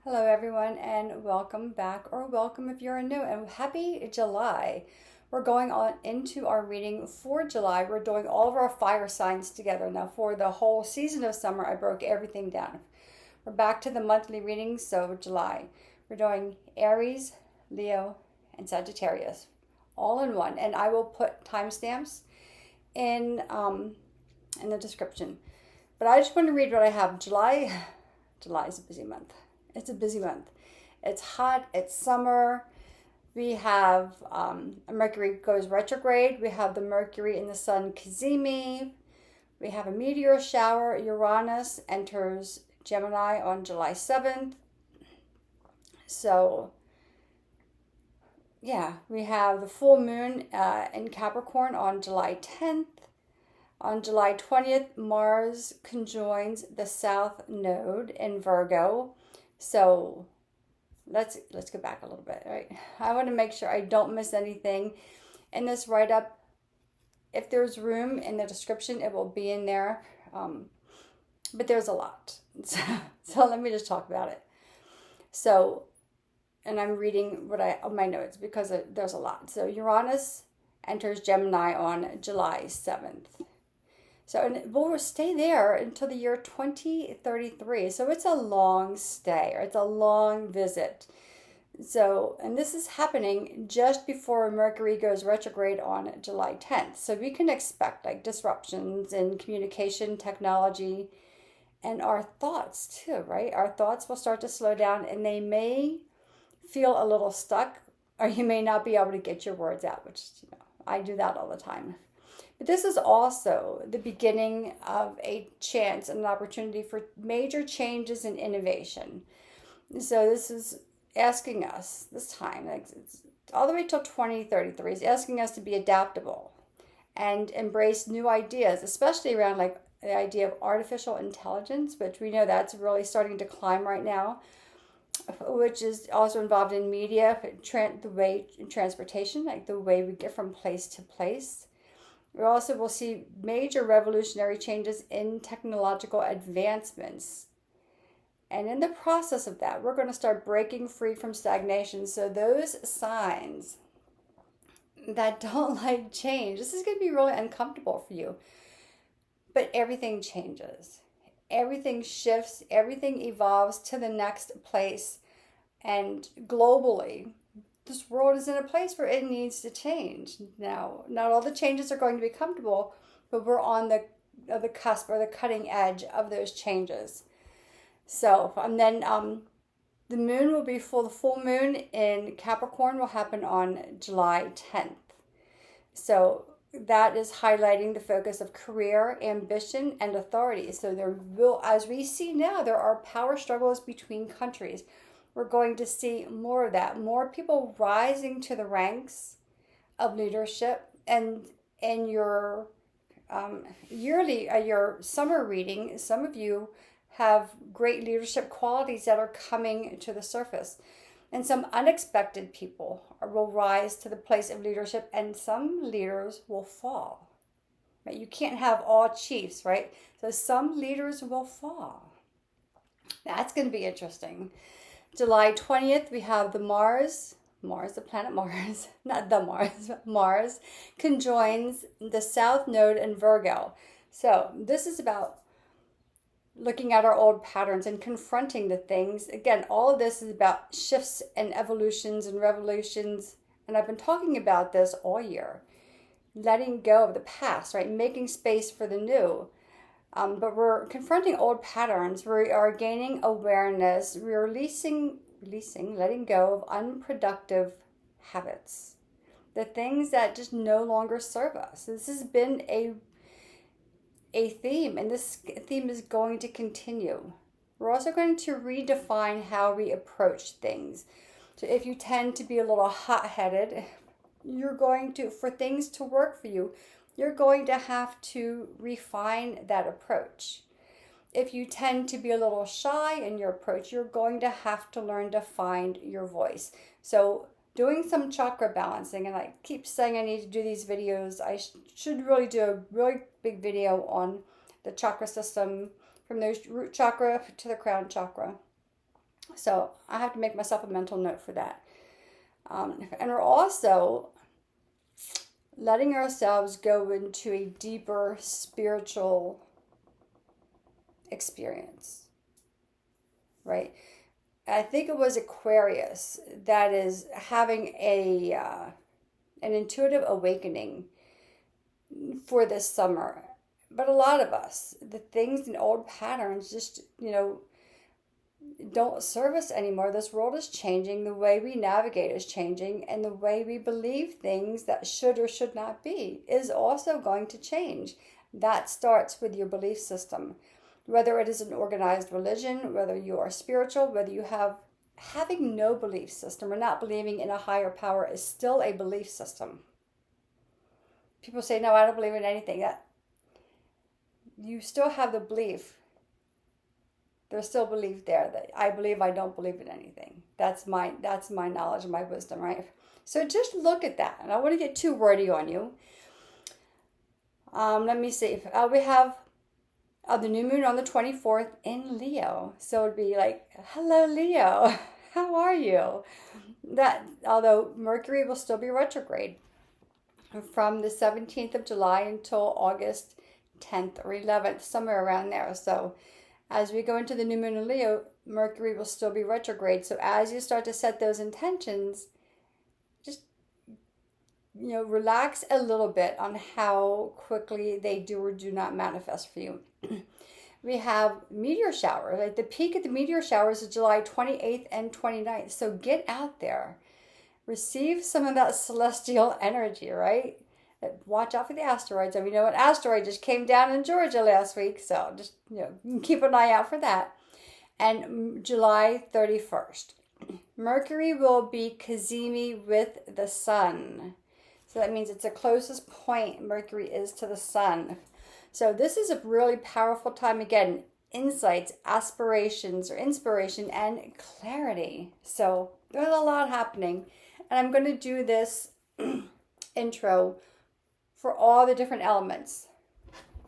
Hello, everyone, and welcome back, or welcome if you're new, and happy July. We're going on into our reading for July. We're doing all of our fire signs together. Now, for the whole season of summer, I broke everything down. We're back to the monthly readings, so July. We're doing Aries, Leo, and Sagittarius all in one, and I will put timestamps in the description. But I just want to read what I have. July is a busy month. It's a busy month. It's hot. It's summer. We have Mercury goes retrograde. We have the Mercury in the Sun cazimi. We have a meteor shower. Uranus enters Gemini on July 7th. So, yeah, we have the full moon in Capricorn on July 10th. On July 20th, Mars conjoins the South Node in Virgo. So let's go back a little bit, right? I want to make sure I don't miss anything in this write-up. If there's room in the description, it will be in there. But there's a lot. So let me just talk about it. So, and I'm reading my notes because there's a lot. So Uranus enters Gemini on July 7th. So, and we'll stay there until the year 2033. So it's a long stay, or it's a long visit. So, and this is happening just before Mercury goes retrograde on July 10th. So we can expect like disruptions in communication, technology, and our thoughts too, right? Our thoughts will start to slow down, and they may feel a little stuck, or you may not be able to get your words out, which, I do that all the time. But this is also the beginning of a chance and an opportunity for major changes and innovation. So this is asking us this time, like it's all the way till 2033, is asking us to be adaptable and embrace new ideas, especially around like the idea of artificial intelligence, which we know that's really starting to climb right now, which is also involved in media, the way in transportation, like the way we get from place to place. We also will see major revolutionary changes in technological advancements. And in the process of that, we're going to start breaking free from stagnation. So those signs that don't like change, this is going to be really uncomfortable for you. But everything changes. Everything shifts. Everything evolves to the next place. And globally, this world is in a place where it needs to change. Now, not all the changes are going to be comfortable, but we're on the cusp or the cutting edge of those changes. So, and then the moon will be full. The full moon in Capricorn will happen on July 10th. So that is highlighting the focus of career, ambition, and authority. So there will, as we see now, there are power struggles between countries. We're going to see more of that, more people rising to the ranks of leadership. And in your your summer reading, some of you have great leadership qualities that are coming to the surface. And some unexpected people will rise to the place of leadership, and some leaders will fall. Right? You can't have all chiefs, right? So some leaders will fall. That's going to be interesting. July 20th, we have the the planet Mars, not the Mars, but Mars, conjoins the South Node in Virgo. So this is about looking at our old patterns and confronting the things. Again, all of this is about shifts and evolutions and revolutions. And I've been talking about this all year. Letting go of the past, right? Making space for the new. But we're confronting old patterns. We are gaining awareness. We're letting go of unproductive habits. The things that just no longer serve us. This has been a theme, and this theme is going to continue. We're also going to redefine how we approach things. So if you tend to be a little hot-headed, for things to work for you, you're going to have to refine that approach. If you tend to be a little shy in your approach, you're going to have to learn to find your voice. So doing some chakra balancing, and I keep saying I need to do these videos. I should really do a really big video on the chakra system, from the root chakra to the crown chakra. So I have to make myself a mental note for that. And we're also letting ourselves go into a deeper spiritual experience, right? I think it was Aquarius that is having an intuitive awakening for this summer. But a lot of us, the things and old patterns just, don't serve us anymore. This world is changing. The way we navigate is changing. And the way we believe things that should or should not be is also going to change. That starts with your belief system. Whether it is an organized religion, whether you are spiritual, whether you having no belief system or not believing in a higher power is still a belief system. People say, no, I don't believe in anything. That you still have the belief. There's still belief there that I believe I don't believe in anything. That's my knowledge and my wisdom, right? So just look at that. And I want to get too wordy on you. Let me see. We have the new moon on the 24th in Leo. So it'd be like, hello, Leo. How are you? That, although Mercury will still be retrograde from the 17th of July until August 10th or 11th, somewhere around there. So as we go into the new moon in Leo, Mercury will still be retrograde. So as you start to set those intentions, just, relax a little bit on how quickly they do or do not manifest for you. We have meteor showers. Like the peak of the meteor showers is July 28th and 29th. So get out there. Receive some of that celestial energy, right? Watch out for the asteroids. We know an asteroid just came down in Georgia last week, so just keep an eye out for that. And July 31st, Mercury will be cazimi with the sun. So that means it's the closest point Mercury is to the sun. So this is a really powerful time, again, insights, aspirations, or inspiration, and clarity. So there's a lot happening. And I'm going to do this intro for all the different elements.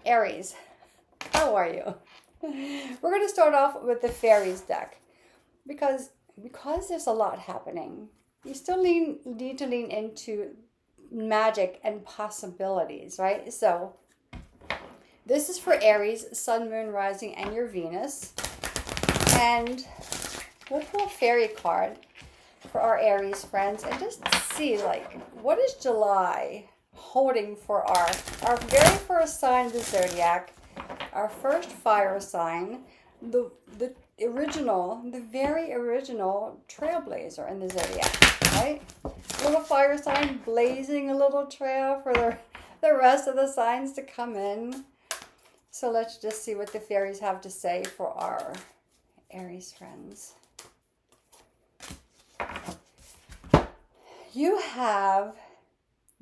Aries, how are you? We're going to start off with the fairies deck because there's a lot happening. You still need to lean into magic and possibilities, right? So this is for Aries, Sun, Moon, Rising, and your Venus. And we'll pull a fairy card for our Aries friends and just see, what is July holding for our very first sign of the zodiac, our first fire sign, the very original trailblazer in the zodiac, right? Little fire sign blazing a little trail for the rest of the signs to come in. So let's just see what the fairies have to say for our Aries friends. You have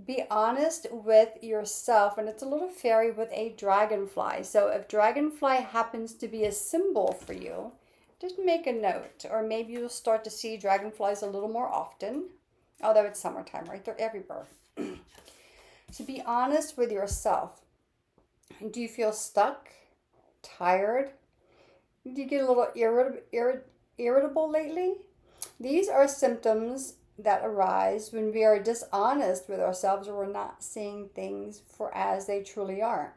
be honest with yourself, and it's a little fairy with a dragonfly. So if dragonfly happens to be a symbol for you, just make a note, or maybe you'll start to see dragonflies a little more often, although it's summertime, right? They're everywhere. So be honest with yourself. Do you feel stuck, tired? Do you get a little irritable lately? These are symptoms that arise when we are dishonest with ourselves or we're not seeing things for as they truly are.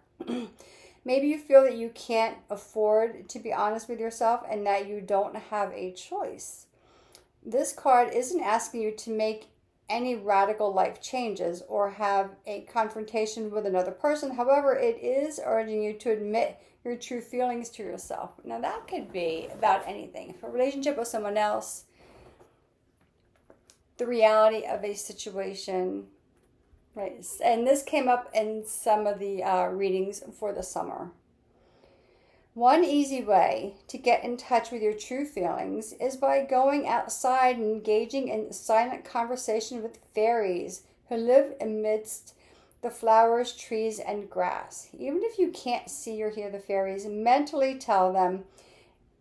Maybe you feel that you can't afford to be honest with yourself and that you don't have a choice. This card isn't asking you to make any radical life changes or have a confrontation with another person. However, it is urging you to admit your true feelings to yourself. Now, that could be about anything. A relationship with someone else, the reality of a situation, right? And this came up in some of the readings for the summer. One easy way to get in touch with your true feelings is by going outside and engaging in silent conversation with fairies who live amidst the flowers, trees, and grass. Even if you can't see or hear the fairies, mentally tell them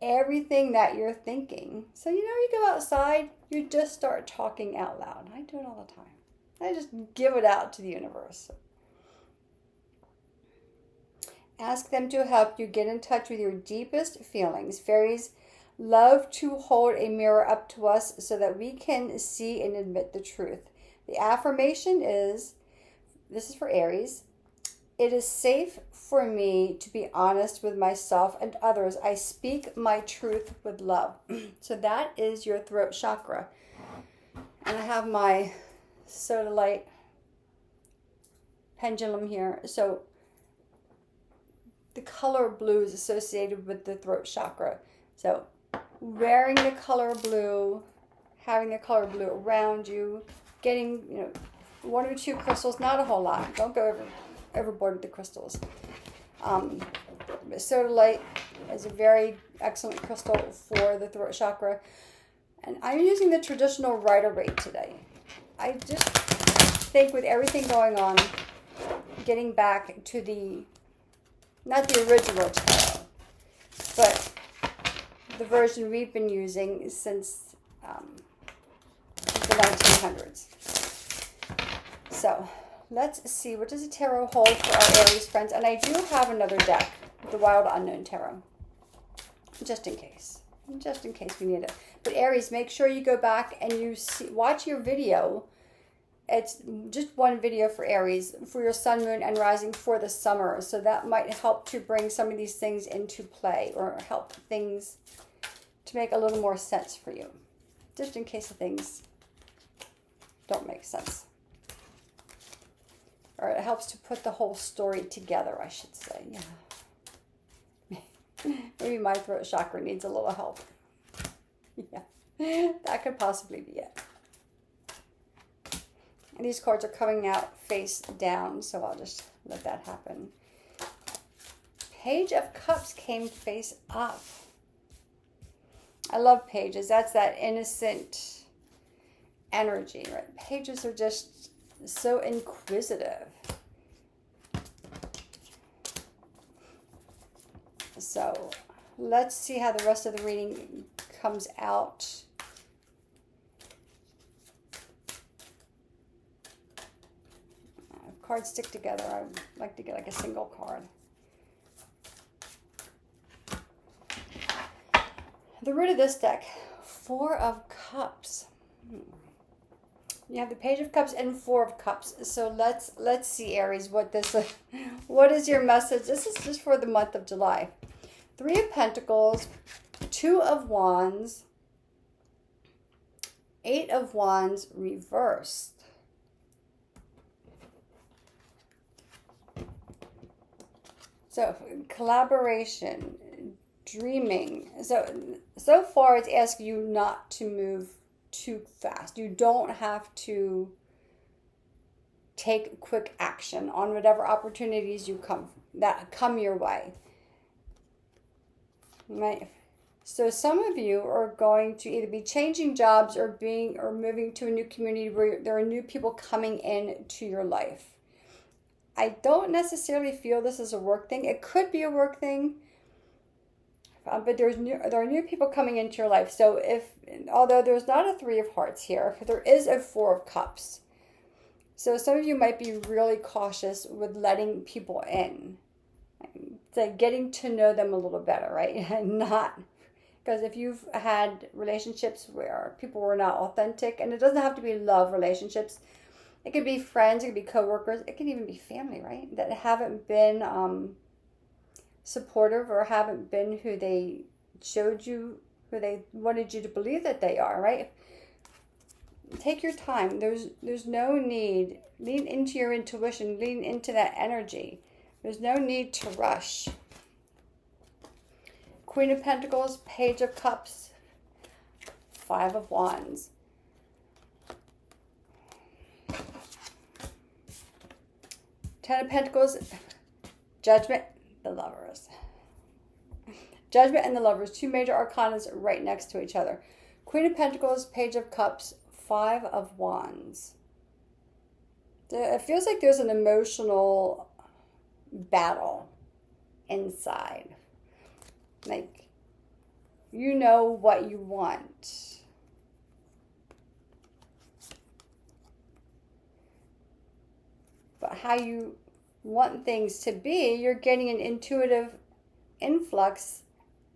everything that you're thinking. So, you go outside, you just start talking out loud. I do it all the time. I just give it out to the universe. Ask them to help you get in touch with your deepest feelings. Fairies love to hold a mirror up to us so that we can see and admit the truth. The affirmation is, this is for Aries, it is safe for me to be honest with myself and others. I speak my truth with love. So that is your throat chakra. And I have my sodalite pendulum here. So the color blue is associated with the throat chakra. So wearing the color blue, having the color blue around you, getting, one or two crystals, not a whole lot. Don't go overboard with the crystals. Sodalite is a very excellent crystal for the throat chakra. And I'm using the traditional Rider-Waite today. I just think with everything going on, getting back to not the original tarot, but the version we've been using since the 1900s. So let's see, what does the tarot hold for our Aries friends? And I do have another deck, the Wild Unknown Tarot, just in case we need it. But Aries, make sure you go back and watch your video. It's just one video for Aries, for your sun, moon, and rising for the summer. So that might help to bring some of these things into play, or help things to make a little more sense for you, just in case things don't make sense. Or it helps to put the whole story together, I should say. Yeah. Maybe my throat chakra needs a little help. Yeah, that could possibly be it. And these cards are coming out face down, so I'll just let that happen. Page of Cups came face up. I love pages. That's that innocent energy, right? Pages are just so inquisitive. So let's see how the rest of the reading comes out. If cards stick together, I like to get like a single card. The root of this deck, Four of Cups. You have the Page of Cups and Four of Cups. So let's see, Aries, what is your message? This is just for the month of July. Three of Pentacles, Two of Wands, Eight of Wands reversed. So collaboration, dreaming. So far it's asking you not to move too fast. You don't have to take quick action on whatever opportunities that come your way. Right? So some of you are going to either be changing jobs or moving to a new community where there are new people coming into your life. I don't necessarily feel this is a work thing. It could be a work thing, but there are new people coming into your life. So although there's not a Three of Hearts here, there is a Four of Cups. So some of you might be really cautious with letting people in. It's like getting to know them a little better, right? Because if you've had relationships where people were not authentic, and it doesn't have to be love relationships, it could be friends, it could be coworkers, it could even be family, right? That haven't been supportive, or haven't been who they showed you, who they wanted you to believe that they are, right? Take your time. There's no need. Lean into your intuition. Lean into that energy. There's no need to rush. Queen of Pentacles, Page of Cups, Five of Wands. Ten of Pentacles, Judgment, the Lovers. Judgment and the Lovers, two major arcanas right next to each other. Queen of Pentacles, Page of Cups, Five of Wands. It feels like there's an emotional battle inside. Like, you know what you want. But how you want things to be, you're getting an intuitive influx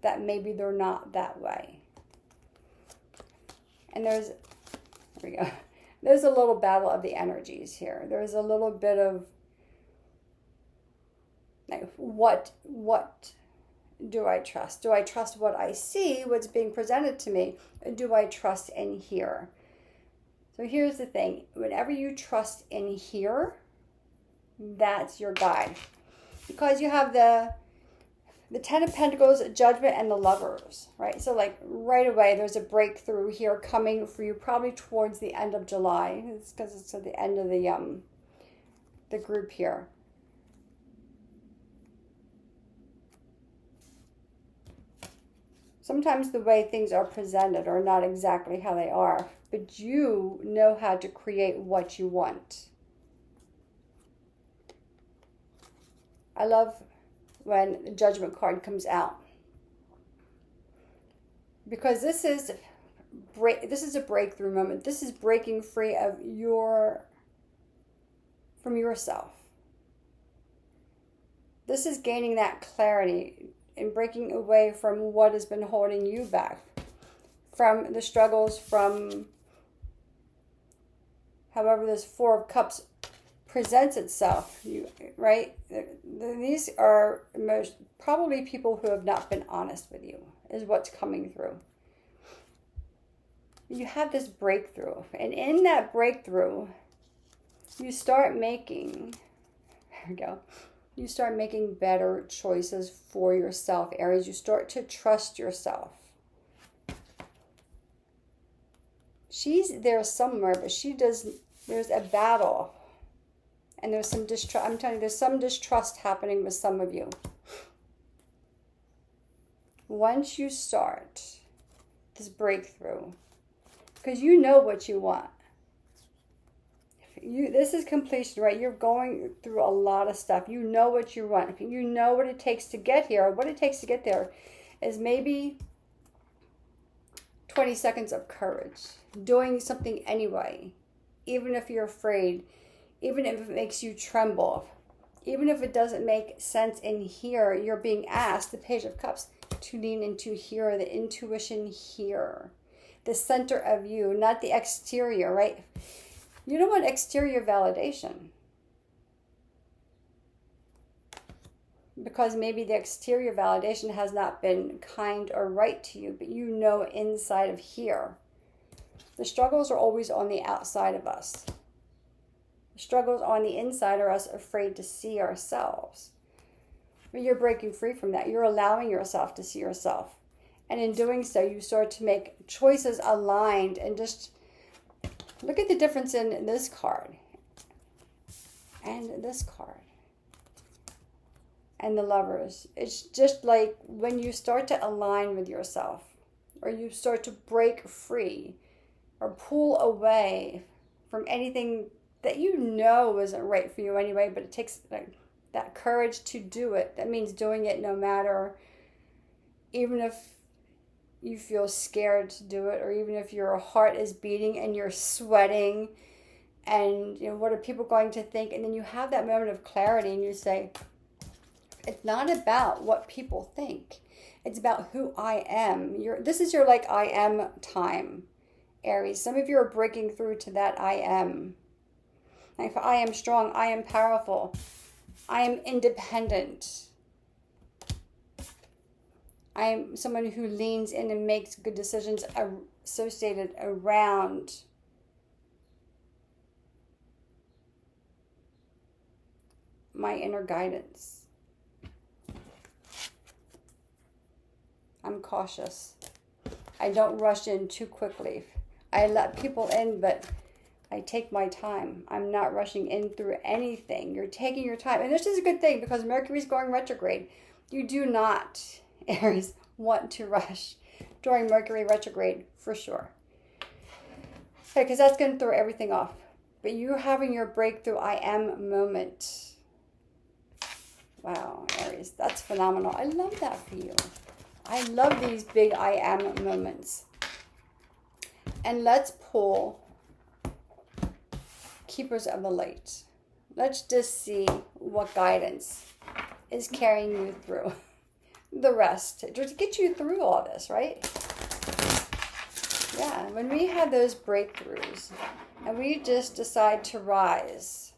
that maybe they're not that way. And there we go. There's a little battle of the energies here. There's a little bit of like, what do I trust? Do I trust what I see, what's being presented to me? Or do I trust in here? So here's the thing. Whenever you trust in here, that's your guide. Because you have the Ten of Pentacles, Judgment, and the Lovers, right? So like right away, there's a breakthrough here coming for you probably towards the end of July. It's because it's at the end of the group here. Sometimes the way things are presented are not exactly how they are, but you know how to create what you want. I love when the Judgment card comes out, because this is a breakthrough moment. This is breaking free of from yourself. This is gaining that clarity and breaking away from what has been holding you back, from the struggles, from however this Four of Cups presents itself, right? These are most probably people who have not been honest with you, is what's coming through. You have this breakthrough, and in that breakthrough, you start making, there we go, you start making better choices for yourself, Aries. You start to trust yourself. She's there somewhere, but there's a battle. And there's some distrust. I'm telling you, there's some distrust happening with some of you. Once you start this breakthrough, because you know what you want. This is completion, right? You're going through a lot of stuff. You know what you want. You know what it takes to get here. What it takes to get there is maybe 20 seconds of courage. Doing something anyway. Even if you're afraid. Even if it makes you tremble, even if it doesn't make sense in here, you're being asked, the Page of Cups, to lean into here, the intuition here, the center of you, not the exterior, right? You don't want exterior validation. Because maybe the exterior validation has not been kind or right to you, but you know inside of here. The struggles are always on the outside of us. Struggles on the inside are us afraid to see ourselves. But you're breaking free from that. You're allowing yourself to see yourself. And in doing so, you start to make choices aligned. And just look at the difference in this card. And this card. And the Lovers. It's just like when you start to align with yourself. Or you start to break free. Or pull away from anything that you know isn't right for you anyway, but it takes that courage to do it. That means doing it no matter, even if you feel scared to do it, or even if your heart is beating and you're sweating, and what are people going to think? And then you have that moment of clarity and you say, it's not about what people think. It's about who I am. This is your I am time, Aries. Some of you are breaking through to that I am. If I am strong, I am powerful, I am independent. I am someone who leans in and makes good decisions associated around my inner guidance. I'm cautious. I don't rush in too quickly. I let people in, but I take my time. I'm not rushing in through anything. You're taking your time. And this is a good thing because Mercury's going retrograde. You do not, Aries, want to rush during Mercury retrograde for sure. Okay, because that's going to throw everything off. But you're having your breakthrough I am moment. Wow, Aries, that's phenomenal. I love that for you. I love these big I am moments. And let's pull Keepers of the Light. Let's just see what guidance is carrying you through. the rest to get you through all this, right? Yeah, when we have those breakthroughs and we just decide to rise,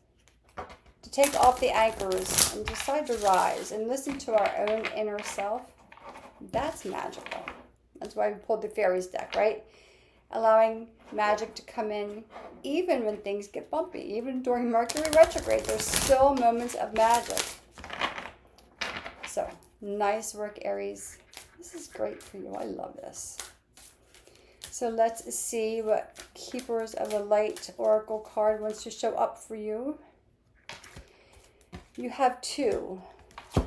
to take off the anchors and decide to rise and listen to our own inner self, that's magical. That's why we pulled the fairies deck, right? Allowing magic to come in even when things get bumpy. Even during Mercury retrograde, there's still moments of magic. So, nice work, Aries. This is great for you. I love this. So let's see what Keepers of the Light Oracle card wants to show up for you. You have two,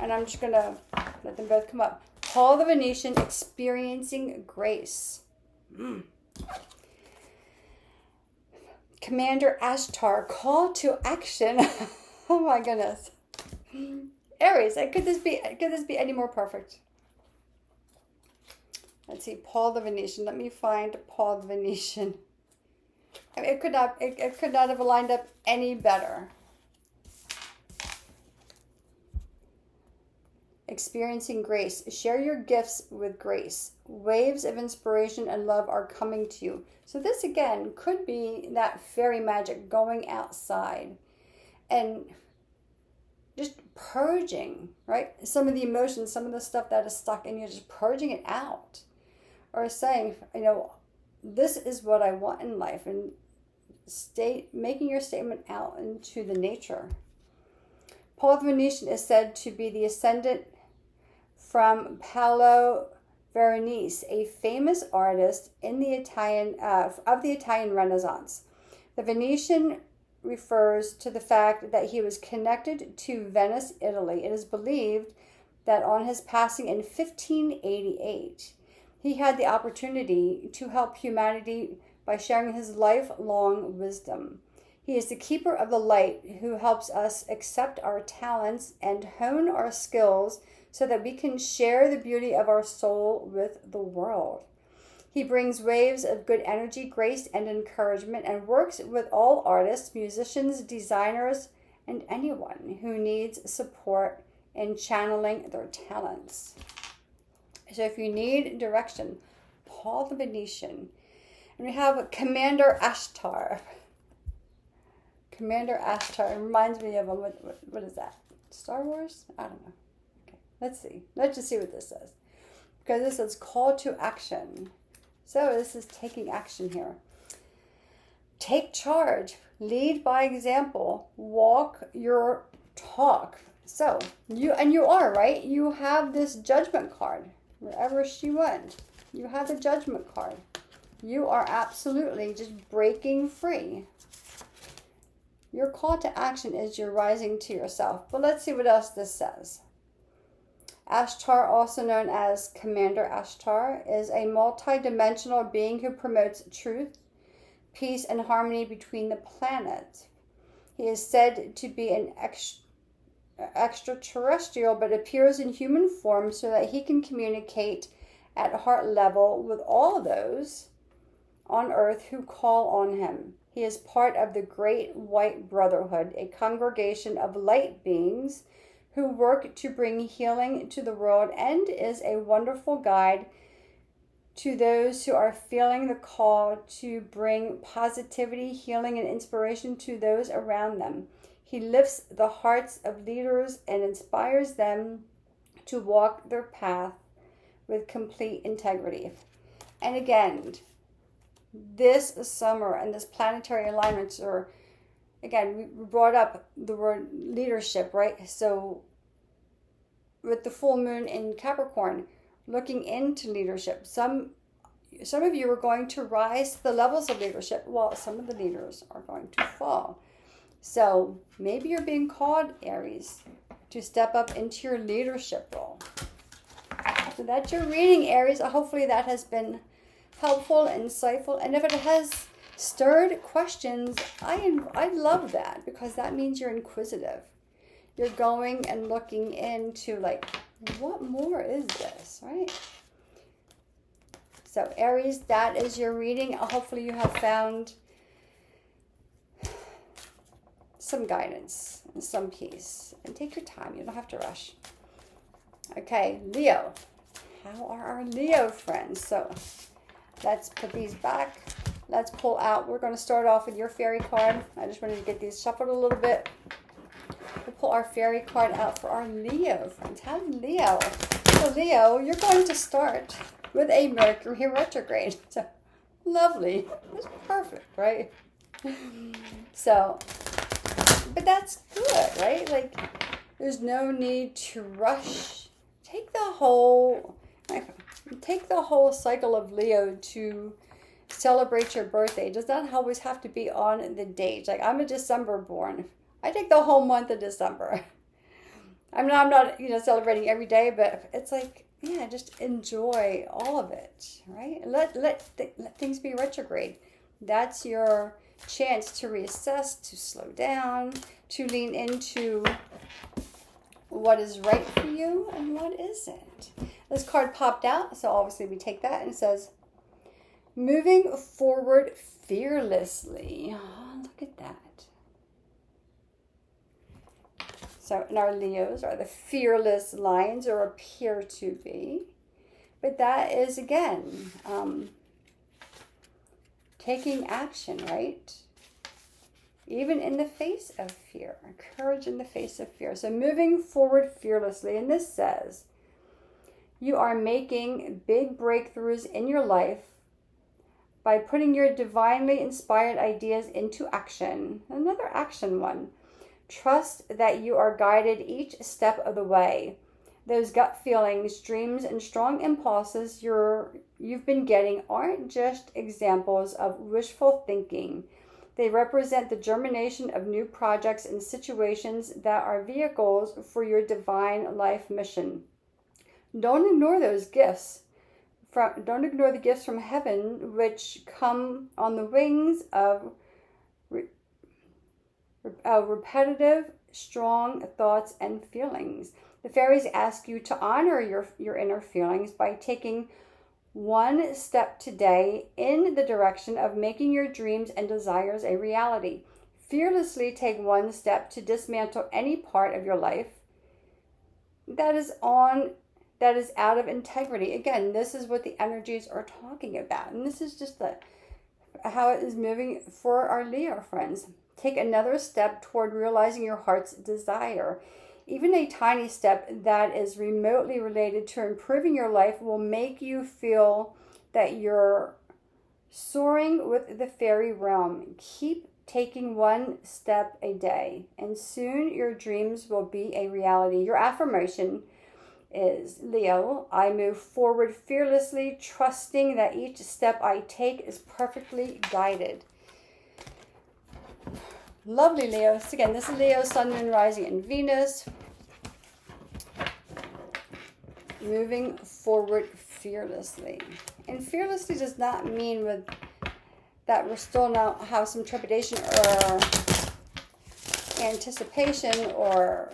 and I'm just going to let them both come up. Paul the Venetian, experiencing grace. Commander Ashtar, call to action. Oh my goodness. Aries, could this be any more perfect? Let's see, Paul the Venetian. Let me find Paul the Venetian. I mean, it could not have lined up any better. Experiencing grace. Share your gifts with grace. Waves of inspiration and love are coming to you. So this again could be that fairy magic, going outside and just purging, right? Some of the emotions, some of the stuff that is stuck in you, just purging it out. Or saying, you know, this is what I want in life, and making your statement out into the nature. Paul the Venetian is said to be the ascendant from Paolo Veronese, a famous artist in the of the Italian Renaissance. The Venetian refers to the fact that he was connected to Venice, Italy. It is believed that on his passing in 1588, he had the opportunity to help humanity by sharing his lifelong wisdom. He is the keeper of the light who helps us accept our talents and hone our skills so that we can share the beauty of our soul with the world. He brings waves of good energy, grace, and encouragement, and works with all artists, musicians, designers, and anyone who needs support in channeling their talents. So if you need direction, Paul the Venetian. And we have Commander Ashtar. Commander Ashtar. It reminds me of what is that? Star Wars? I don't know. Okay, let's see. Let's just see what this says. Because this says call to action. So this is taking action here. Take charge. Lead by example. Walk your talk. So you are, right? You have this judgment card. Wherever she went, you have the judgment card. You are absolutely just breaking free. Your call to action is you're rising to yourself. But let's see what else this says. Ashtar, also known as Commander Ashtar, is a multi-dimensional being who promotes truth, peace, and harmony between the planets. He is said to be an extraterrestrial, but appears in human form so that he can communicate at heart level with all those on earth who call on him. He is part of the Great White Brotherhood, a congregation of light beings who work to bring healing to the world, and is a wonderful guide to those who are feeling the call to bring positivity, healing, and inspiration to those around them. He lifts the hearts of leaders and inspires them to walk their path with complete integrity. And again, this summer and this planetary alignments are, again, we brought up the word leadership, right? So with the full moon in Capricorn, looking into leadership, some of you are going to rise to the levels of leadership, while some of the leaders are going to fall. So maybe you're being called, Aries, to step up into your leadership role. So that's your reading, Aries. Hopefully that has been helpful, insightful. And if it has stirred questions, I love that, because that means you're inquisitive. You're going and looking into, like, what more is this, right? So Aries, that is your reading. Hopefully you have found some guidance and some peace. And take your time. You don't have to rush. Okay, Leo. How are our Leo friends? So let's put these back. Let's pull out. We're going to start off with your fairy card. I just wanted to get these shuffled a little bit. We'll pull our fairy card out for our Leo friends. How Leo? So Leo, you're going to start with a Mercury retrograde. So lovely. That's perfect, right? So, but that's good, right? Like, there's no need to rush. Take the whole cycle of Leo to celebrate your birthday. It does not always have to be on the date. Like, I'm a December born. I take the whole month of December. I'm not celebrating every day, but it's like, yeah, just enjoy all of it, right? Let things be retrograde. That's your chance to reassess, to slow down, to lean into what is right for you and what isn't. This card popped out, so obviously we take that, and it says, moving forward fearlessly. Oh, look at that. So, and our Leos are the fearless lions, or appear to be. But that is, again, taking action, right? Even in the face of fear. Courage in the face of fear. So moving forward fearlessly. And this says, you are making big breakthroughs in your life by putting your divinely inspired ideas into action. Another action one. Trust that you are guided each step of the way. Those gut feelings, dreams, and strong impulses you've been getting aren't just examples of wishful thinking. They represent the germination of new projects and situations that are vehicles for your divine life mission. Don't ignore those gifts. Don't ignore the gifts from heaven, which come on the wings of repetitive, strong thoughts and feelings. The fairies ask you to honor your inner feelings by taking one step today in the direction of making your dreams and desires a reality. Fearlessly take one step to dismantle any part of your life that is out of integrity. Again, this is what the energies are talking about. And this is just how it is moving for our Leo friends. Take another step toward realizing your heart's desire. Even a tiny step that is remotely related to improving your life will make you feel that you're soaring with the fairy realm. Keep taking one step a day, and soon your dreams will be a reality. Your affirmation is, Leo, I move forward fearlessly, trusting that each step I take is perfectly guided. Lovely, Leo. So again, this is Leo, Sun, Moon, Rising, and Venus. Moving forward fearlessly. And fearlessly does not mean that we're still now have some trepidation or anticipation or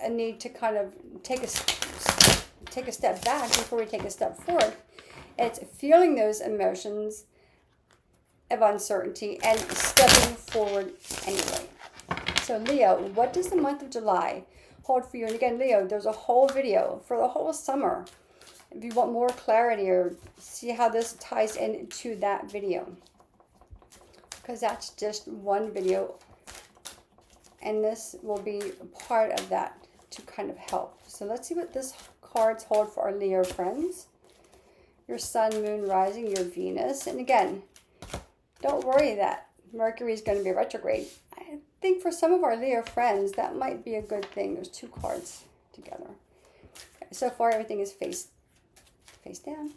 a need to kind of take a step back before we take a step forward. It's feeling those emotions of uncertainty and stepping forward anyway. So Leo, what does the month of July hold for you? And again, Leo, there's a whole video for the whole summer if you want more clarity or see how this ties into that video, because that's just one video, and this will be part of that to kind of help. So let's see what this cards hold for our Leo friends. Your Sun, Moon, Rising, your Venus. And again, don't worry that Mercury is going to be retrograde. I think for some of our Leo friends, that might be a good thing. There's two cards together. Okay, so far, everything is face down.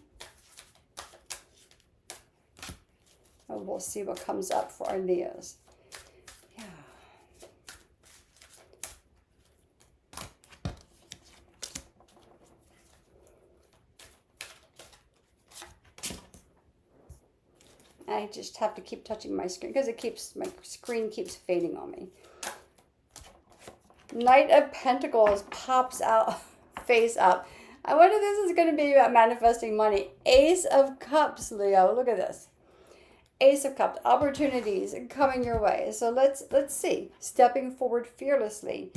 And we'll see what comes up for our Leos. Yeah. I just have to keep touching my screen because my screen keeps fading on me. Knight of Pentacles pops out face up. I wonder if this is going to be about manifesting money. Ace of Cups, Leo. Look at this. Ace of Cups. Opportunities coming your way. So let's see. Stepping forward fearlessly.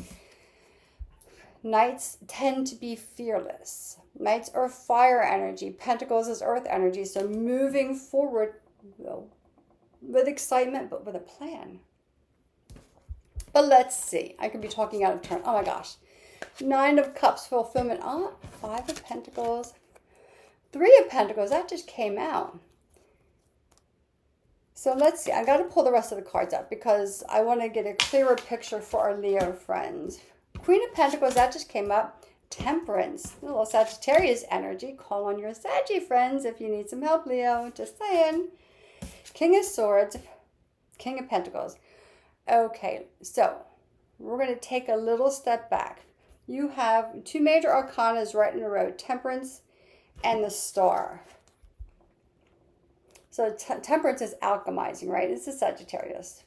Knights tend to be fearless. Knights are fire energy. Pentacles is earth energy. So moving forward, well, with excitement, but with a plan. But let's see. I could be talking out of turn. Oh my gosh. 9 of Cups, fulfillment. 5 of Pentacles. 3 of Pentacles. That just came out. So let's see. I got to pull the rest of the cards up because I want to get a clearer picture for our Leo friends. Queen of Pentacles. That just came up. Temperance. A little Sagittarius energy. Call on your Saggy friends if you need some help, Leo. Just saying. King of Swords. King of Pentacles. Okay, so we're going to take a little step back. You have 2 major arcanas right in a row, Temperance and the Star. So Temperance is alchemizing, right? This is Sagittarius.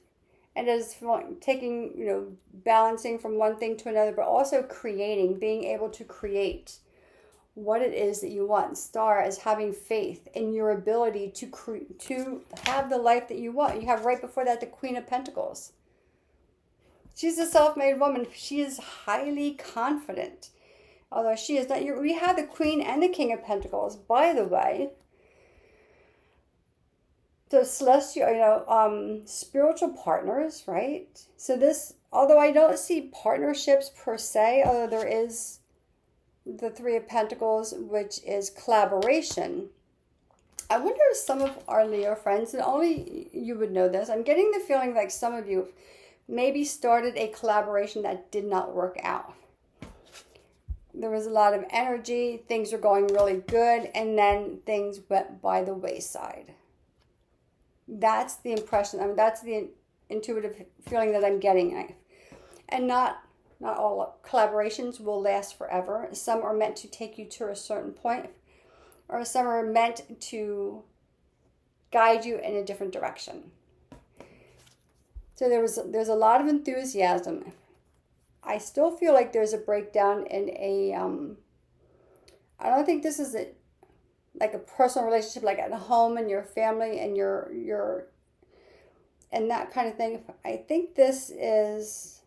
And it is taking, balancing from one thing to another, but also creating, being able to create what it is that you want. Star is having faith in your ability to have the life that you want. You have right before that the Queen of Pentacles. She's a self-made woman. She is highly confident. Although she is not. We have the Queen and the King of Pentacles, by the way. The celestial, spiritual partners, right? So this, although I don't see partnerships per se, although there is the 3 of Pentacles, which is collaboration. I wonder if some of our Leo friends, and only you would know this, I'm getting the feeling like some of you maybe started a collaboration that did not work out. There was a lot of energy, things were going really good, and then things went by the wayside. That's the impression, that's the intuitive feeling that I'm getting. And not all collaborations will last forever. Some are meant to take you to a certain point, or some are meant to guide you in a different direction. So there's a lot of enthusiasm. I still feel like there's a breakdown in a, I don't think this is like a personal relationship, like at home and your family and your and that kind of thing. I think this is,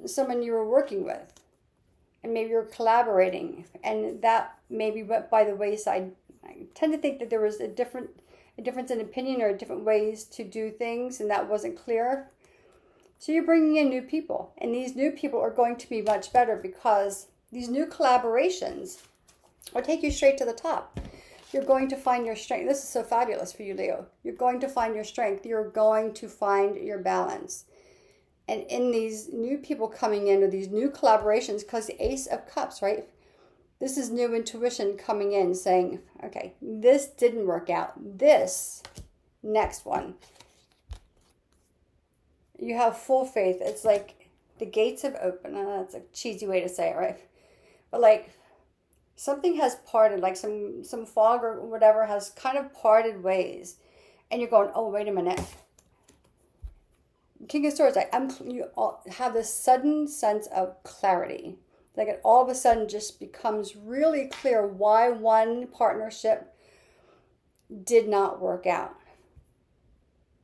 someone you were working with, and maybe you're collaborating, and that maybe went by the wayside. I tend to think that there was a difference in opinion or different ways to do things, and that wasn't clear. So you're bringing in new people, and these new people are going to be much better because these new collaborations will take you straight to the top. You're going to find your strength. This is so fabulous for you, Leo. You're going to find your strength. You're going to find your balance. And in these new people coming in, or these new collaborations, because the Ace of Cups, right? This is new intuition coming in saying, okay, this didn't work out. This next one. You have full faith. It's like the gates have opened. That's a cheesy way to say it, right? But like something has parted, like some fog or whatever has kind of parted ways. And you're going, oh, wait a minute. King of Swords, you have this sudden sense of clarity. Like it all of a sudden just becomes really clear why one partnership did not work out.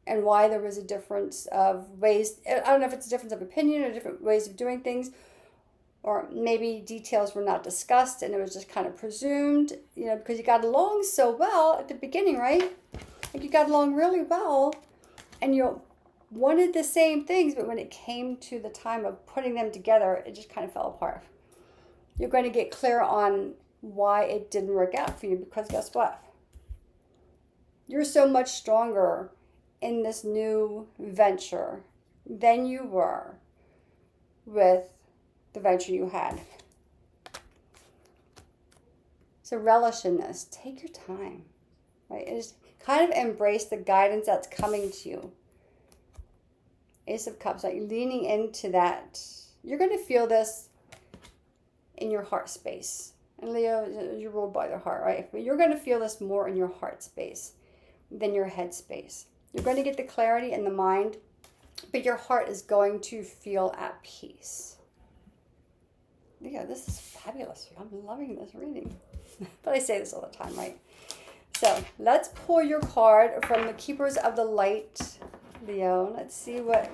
And why there was a difference of ways. I don't know if it's a difference of opinion or different ways of doing things. Or maybe details were not discussed and it was just kind of presumed. Because you got along so well at the beginning, right? Like you got along really well. And you wanted the same things. But when it came to the time of putting them together, it just kind of fell apart. You're going to get clear on why it didn't work out for you. Because guess what? You're so much stronger in this new venture than you were with the venture you had. So relish in this. Take your time. Right? And just kind of embrace the guidance that's coming to you. Ace of Cups, like leaning into that. You're going to feel this in your heart space. And Leo, you're ruled by the heart, right? But you're going to feel this more in your heart space than your head space. You're going to get the clarity in the mind, but your heart is going to feel at peace. Yeah, this is fabulous. I'm loving this reading. But I say this all the time, right? So let's pull your card from the Keepers of the Light, Leo. Let's see what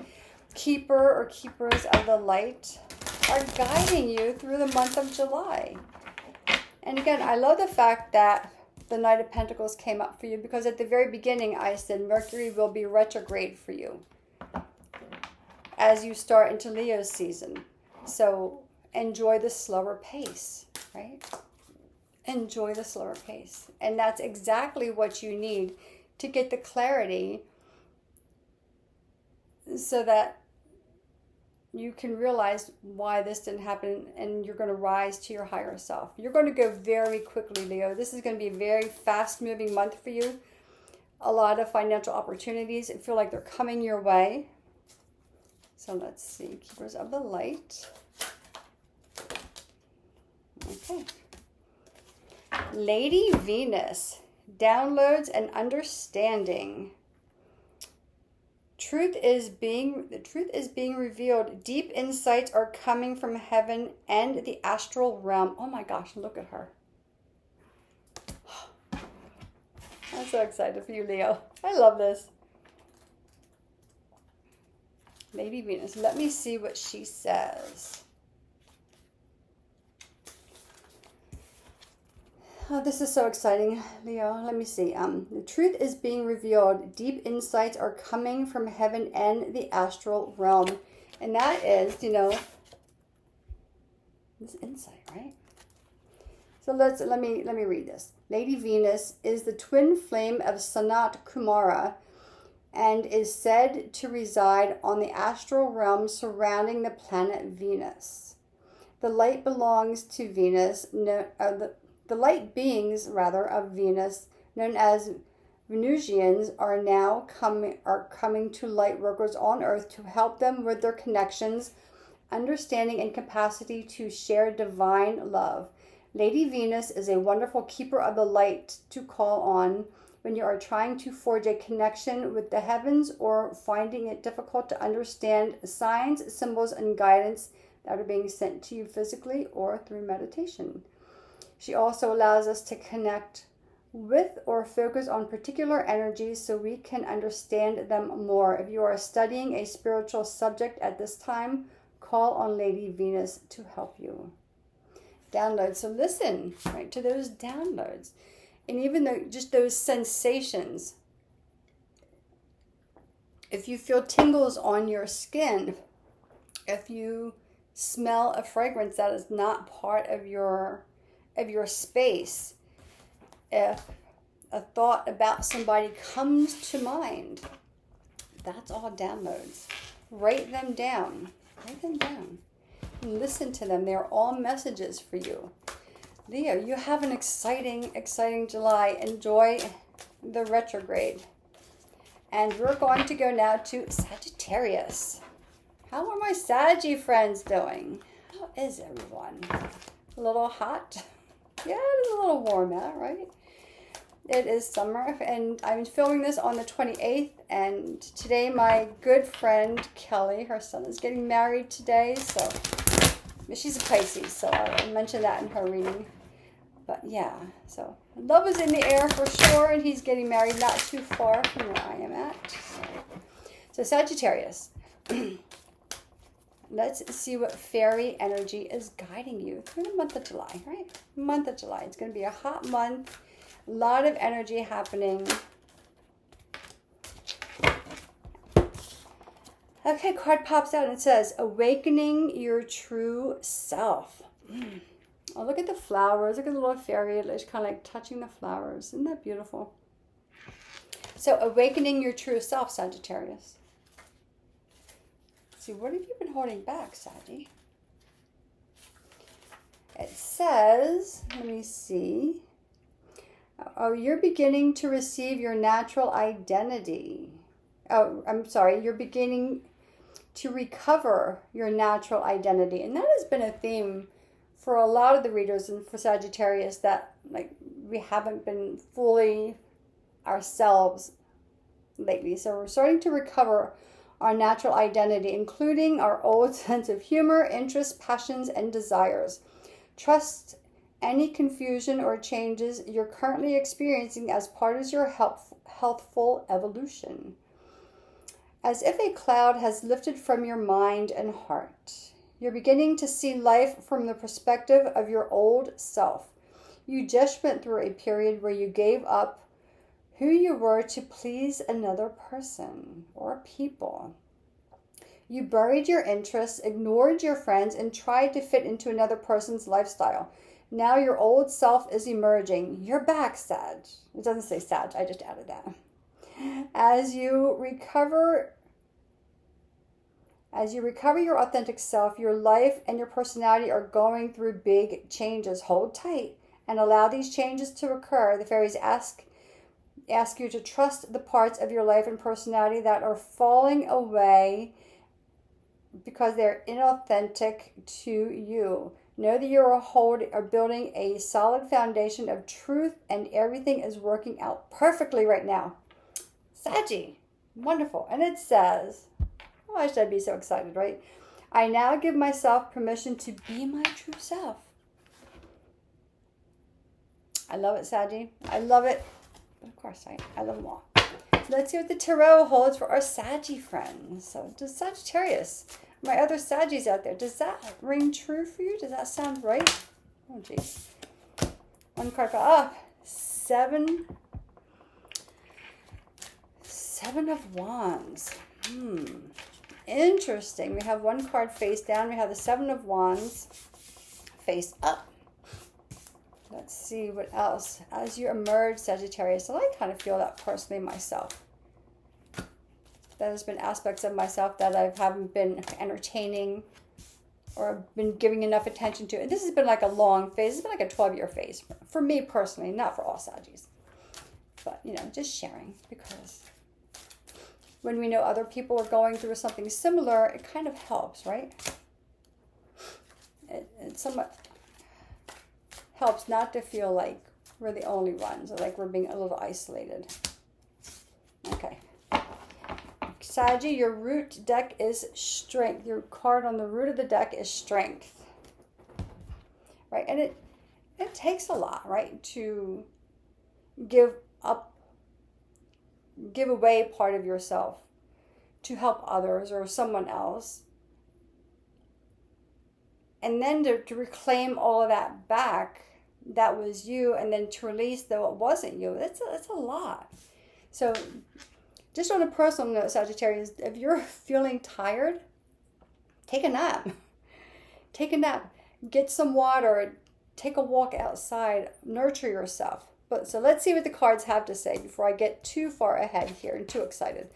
Keeper or Keepers of the Light are guiding you through the month of July. And again, I love the fact that the Knight of Pentacles came up for you, because at the very beginning I said Mercury will be retrograde for you as you start into Leo season. So enjoy the slower pace, right? Enjoy the slower pace. And that's exactly what you need to get the clarity so that you can realize why this didn't happen, and you're going to rise to your higher self. You're going to go very quickly, Leo. This is going to be a very fast-moving month for you. A lot of financial opportunities. I feel like they're coming your way. So let's see. Keepers of the light. Okay. Lady Venus. Downloads and understanding. The truth is being revealed. Deep insights are coming from heaven and the astral realm. Oh my gosh, look at her. I'm so excited for you, Leo. I love this. Lady Venus, let me see what she says. Oh, this is so exciting, Leo. Let me see. The truth is being revealed. Deep insights are coming from heaven and the astral realm. And that is, this insight, right? So let me read this. Lady Venus is the twin flame of Sanat Kumara and is said to reside on the astral realm surrounding the planet Venus. The light belongs to Venus, the light beings, of Venus, known as Venusians, are coming to light workers on Earth to help them with their connections, understanding, and capacity to share divine love. Lady Venus is a wonderful keeper of the light to call on when you are trying to forge a connection with the heavens or finding it difficult to understand signs, symbols, and guidance that are being sent to you physically or through meditation. She also allows us to connect with or focus on particular energies so we can understand them more. If you are studying a spiritual subject at this time, call on Lady Venus to help you. Downloads. So listen, right, to those downloads. And even just those sensations. If you feel tingles on your skin, if you smell a fragrance that is not part of your space, if a thought about somebody comes to mind, that's all downloads. Write them down. And listen to them. They're all messages for you. Leo, you have an exciting July. Enjoy the retrograde. And we're going to go now to Sagittarius. How are my Saggy friends doing? How is everyone? A little hot? Yeah, it is a little warm out, right? It is summer, and I'm filming this on the 28th, and today my good friend Kelly, her son, is getting married today, so she's a Pisces, so I'll mention that in her reading. But yeah, so love is in the air for sure, and he's getting married not too far from where I am at. So Sagittarius, let's see what fairy energy is guiding you through the month of July, right? Month of July. It's going to be a hot month. A lot of energy happening. Okay, card pops out and it says, awakening your true self. Oh, look at the flowers. Look at the little fairy. It's kind of like touching the flowers. Isn't that beautiful? So, awakening your true self, Sagittarius. Let's see, what have you been holding back, Saggy? It says, let me see. Oh, you're beginning to receive your natural identity. Oh, I'm sorry. You're beginning to recover your natural identity. And that has been a theme for a lot of the readers and for Sagittarius, that we haven't been fully ourselves lately. So we're starting to recover our natural identity, including our old sense of humor, interests, passions, and desires. Trust any confusion or changes you're currently experiencing as part of your healthful evolution. As if a cloud has lifted from your mind and heart, You're beginning to see life from the perspective of your old self. You just went through a period where you gave up who you were to please another person or people. You buried your interests, ignored your friends, and tried to fit into another person's lifestyle. Now your old self is emerging. You're back, Sag. It doesn't say Sag, I just added that. As you recover your authentic self, your life and your personality are going through big changes. Hold tight and allow these changes to occur. The fairies ask you to trust the parts of your life and personality that are falling away because they're inauthentic to you. Know that you are building a solid foundation of truth, and everything is working out perfectly right now. Saggy, wonderful. And it says, oh, I should be so excited, right? I now give myself permission to be my true self. I love it, Saggy. I love it. Of course, I love them all. Let's see what the Tarot holds for our Saggy friends. So, does Sagittarius, my other Saggies out there, does that ring true for you? Does that sound right? Oh, geez. One card for Seven of Wands. Interesting. We have one card face down. We have the Seven of Wands face up. Let's see what else. As you emerge, Sagittarius, I kind of feel that personally myself. There's been aspects of myself that I haven't been entertaining or been giving enough attention to. This has been like a long phase. It's been like a 12-year phase for me personally, not for all Saggies. But, just sharing, because when we know other people are going through something similar, it kind of helps, right? It somewhat helps not to feel like we're the only ones, or like we're being a little isolated. Okay. Saggy, your root deck is strength. Your card on the root of the deck is strength. Right? And it takes a lot, right? To give away part of yourself to help others or someone else. And then to reclaim all of that back, that was you, and then to release though it wasn't you. It's a lot. So just on a personal note, Sagittarius, if you're feeling tired, take a nap. Take a nap. Get some water. Take a walk outside. Nurture yourself. So let's see what the cards have to say before I get too far ahead here and too excited.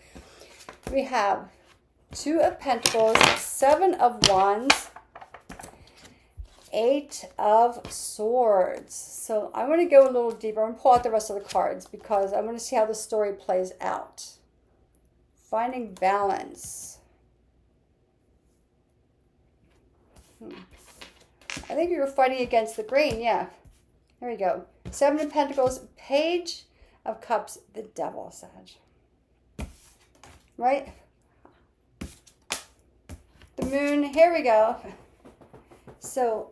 We have Two of Pentacles, Seven of Wands, Eight of Swords. So I want to go a little deeper. I'm going to pull out the rest of the cards because I want to see how the story plays out. Finding balance. I think you were fighting against the grain. Yeah. There we go. Seven of Pentacles, Page of Cups, the Devil, Sag. Right? The Moon. Here we go. So,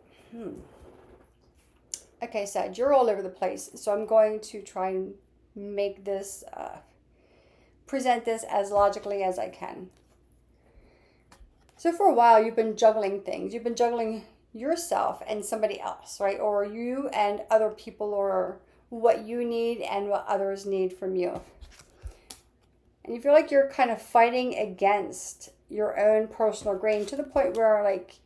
okay, Sag, you're all over the place. So I'm going to try and make this, present this as logically as I can. So for a while, you've been juggling things. You've been juggling yourself and somebody else, right? Or you and other people, or what you need and what others need from you. And you feel like you're kind of fighting against your own personal grain to the point where, like,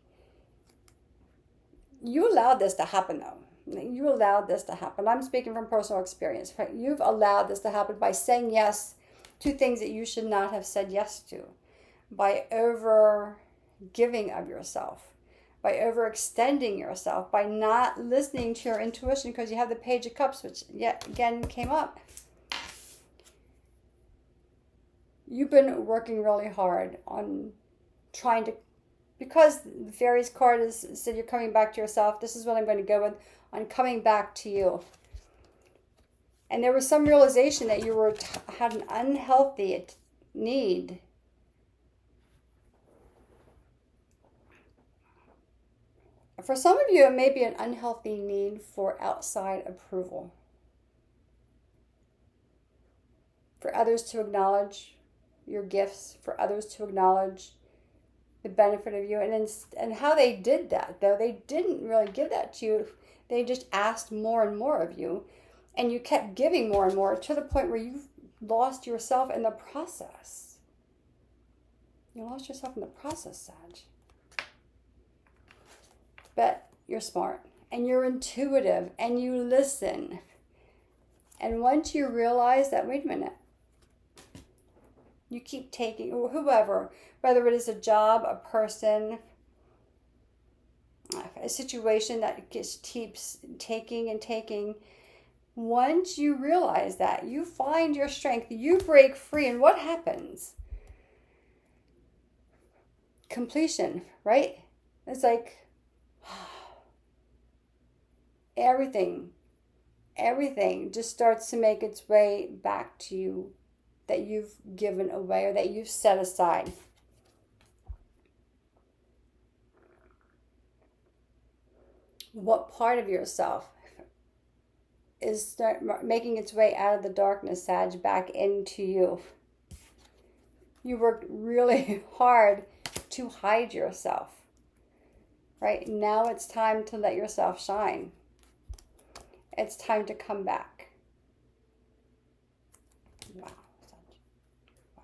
you allowed this to happen, though. You allowed this to happen. I'm speaking from personal experience, right? You've allowed this to happen by saying yes to things that you should not have said yes to, by over giving of yourself, by overextending yourself, by not listening to your intuition because you have the Page of Cups, which yet again came up. You've been working really hard on trying to, because the Fairies card said you're coming back to yourself. This is what I'm going to go with, on coming back to you. And there was some realization that you had an unhealthy need for some of you. It may be an unhealthy need for outside approval, for others to acknowledge your gifts, for others to acknowledge the benefit of you. And how they did that, though, they didn't really give that to you. They just asked more and more of you. And you kept giving more and more to the point where you lost yourself in the process. You lost yourself in the process, Sag. But you're smart and you're intuitive and you listen. And once you realize that, wait a minute, you keep taking, whoever, whether it is a job, a person, a situation that just keeps taking and taking. Once you realize that, you find your strength, you break free, and what happens? Completion, right? It's like everything just starts to make its way back to you that you've given away or that you've set aside. What part of yourself is making its way out of the darkness, Sag, back into you? You worked really hard to hide yourself. Right? Now it's time to let yourself shine. It's time to come back. Wow. Wow.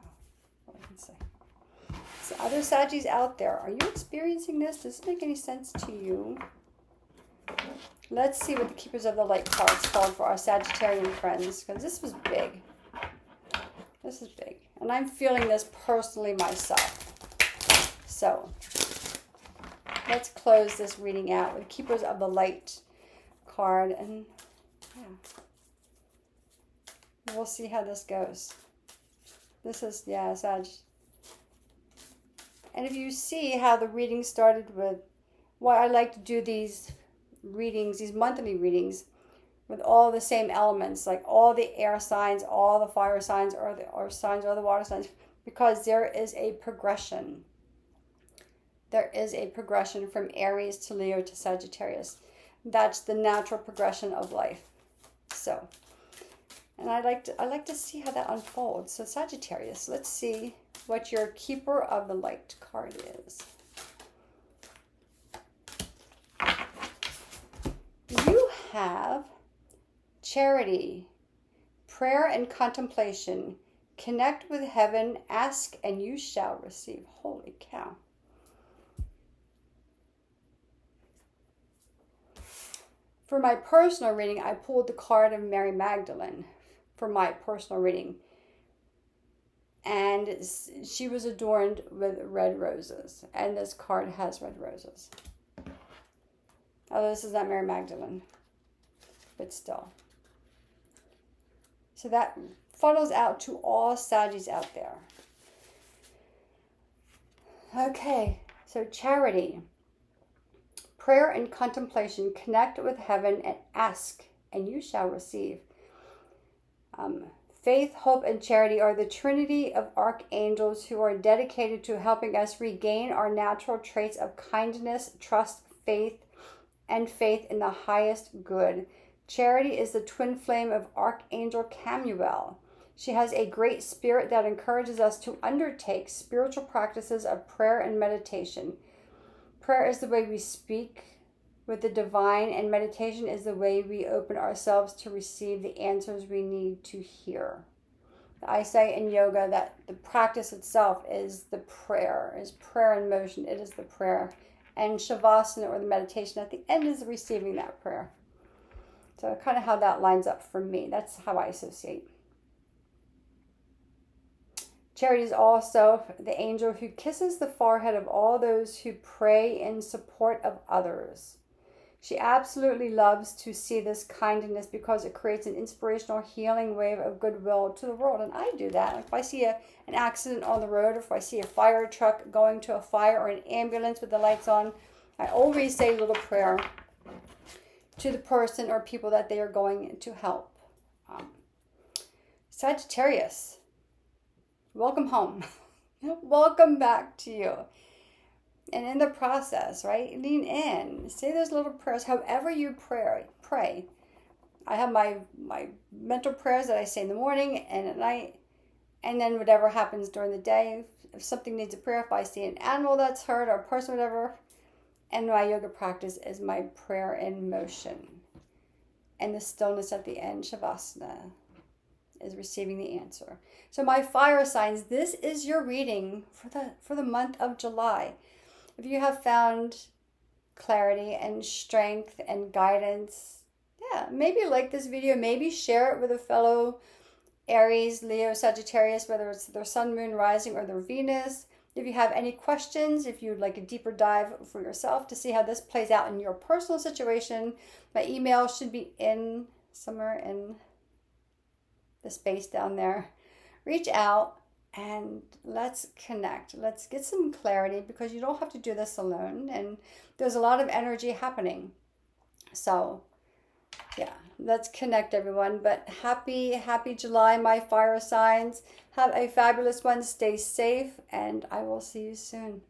What I can say. So other Saggies out there, are you experiencing this? Does this make any sense to you? Let's see what the Keepers of the Light cards called for our Sagittarian friends, because this was big. This is big. And I'm feeling this personally myself. So let's close this reading out with Keepers of the Light card, and we'll see how this goes. This is, Sag. And if you see how the reading started with, why I like to do these readings, these monthly readings, with all the same elements, like all the air signs, all the fire signs, or the earth signs, or the water signs, because there is a progression. There is a progression from Aries to Leo to Sagittarius. That's the natural progression of life. So, and I like to see how that unfolds. So Sagittarius, let's see what your Keeper of the Light card is. You have charity, prayer and contemplation. Connect with heaven, ask and you shall receive. Holy cow. For my personal reading, I pulled the card of Mary Magdalene for my personal reading. And she was adorned with red roses. And this card has red roses. Although this is not Mary Magdalene, but still. So that funnels out to all Saggies out there. Okay, so charity, prayer and contemplation. Connect with heaven and ask, and you shall receive. Faith, hope, and charity are the trinity of archangels who are dedicated to helping us regain our natural traits of kindness, trust, faith, and faith in the highest good. Charity is the twin flame of Archangel Camuel. She has a great spirit that encourages us to undertake spiritual practices of prayer and meditation. Prayer is the way we speak with the divine, and meditation is the way we open ourselves to receive the answers we need to hear. I say in yoga that the practice itself is the prayer, is prayer in motion. It is the prayer. And Shavasana, or the meditation at the end, is receiving that prayer. So kind of how that lines up for me. That's how I associate. Charity is also the angel who kisses the forehead of all those who pray in support of others. She absolutely loves to see this kindness because it creates an inspirational, healing wave of goodwill to the world. And I do that. If I see an accident on the road, or if I see a fire truck going to a fire, or an ambulance with the lights on, I always say a little prayer to the person or people that they are going to help. Sagittarius, welcome home. Welcome back to you. And in the process, right, lean in. Say those little prayers, however you pray. I have my mental prayers that I say in the morning and at night, and then whatever happens during the day, if something needs a prayer, if I see an animal that's hurt or a person, whatever, and my yoga practice is my prayer in motion. And the stillness at the end, Shavasana, is receiving the answer. So my fire signs, this is your reading for the month of July. If you have found clarity and strength and guidance, yeah, maybe like this video, maybe share it with a fellow Aries, Leo, Sagittarius, whether it's their sun, moon, rising, or their Venus. If you have any questions, if you'd like a deeper dive for yourself to see how this plays out in your personal situation, my email should be in somewhere in the space down there. Reach out and let's connect. Let's get some clarity, because you don't have to do this alone, and there's a lot of energy happening. So yeah, let's connect, everyone. But happy July, my fire signs. Have a fabulous one. Stay safe, and I will see you soon.